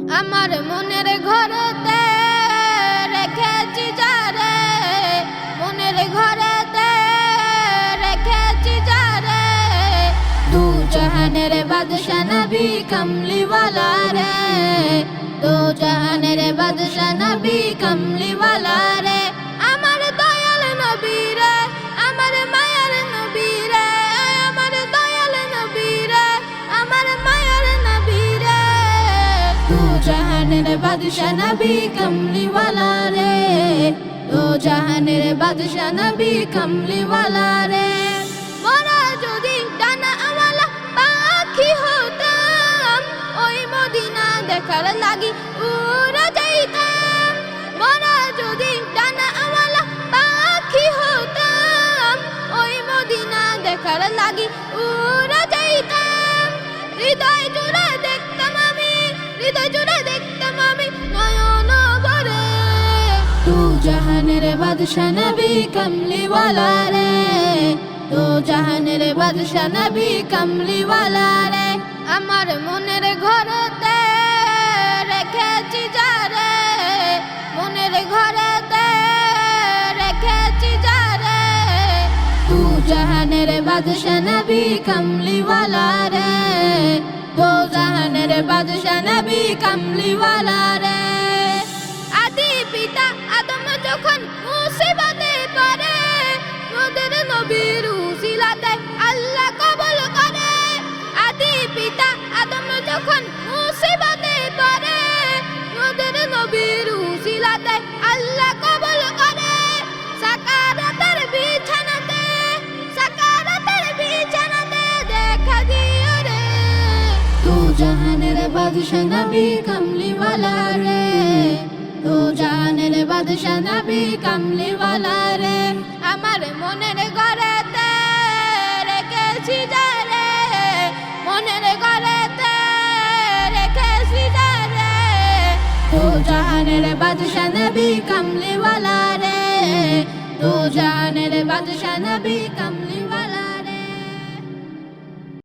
আমার মনের ঘরেতে রেখেছি যারে, মনের ঘরেতে রেখেছি যারে, দু জাহানের বাদশা নবী কমলিওয়ালা রে, দু জাহানের বাদশা নবী কমলিওয়ালা রে। আমার দয়াল নবী রে, আমার মায়ার নবী রে, আমার দয়াল নবী রে, আমার মায়ার নবী রে, দু জাহানের বাদশা নবী কমলিওয়ালা রে, দু জাহানের বাদশা নবী কমলিওয়ালা রে। মোরা যদি ডানাওয়ালা পাখি হতাম, ওই মদিনা দেখার লাগি উড়ে যাইতাম। মোরা যদি ডানাওয়ালা পাখি হতাম, ওই মদিনা দেখার লাগি উড়ে যাইতাম। হৃদয় জুড়ে দেখতাম আমি, হৃদয় জুড়ে দেখতাম আমি নয়ন ভরে, দু জাহানের বাদশা নবী কমলিওয়ালা রে, দু জাহানের বাদশা নবী কমলিওয়ালা রে। আমার মনের ঘরেতে রেখেছি যারে, মনের ঘরেতে রেখেছি যারে, দু জাহানের বাদশা নবী কমলিওয়ালা রে, দু জাহানের বাদশা নবী কমলিওয়ালা রে। আদি পিতা আদম যখন মুসিবতে পড়ে, মোদের নবীর উসিলাতে আল্লাহ কবুল করে। আদি পিতা আদম যখন মুসিবতে পড়ে, মোদের নবীর উসিলাতে আল্লাহ কবুল করে। সাকারাতের বিছানাতে, সাকারাতের বিছানাতে দেখা দিও রে, দু জাহানের বাদশা নবী কমলিওয়ালা রে, দু জাহানের বাদশা নবী কমলিওয়ালা রে। আমার মনের ঘরেতে রেখেছি যারে, মনের ঘরেতে রেখেছি যারে, দু জাহানের বাদশা নবী কমলিওয়ালা রে, দু জাহানের বাদশা নবী কমলিওয়ালা।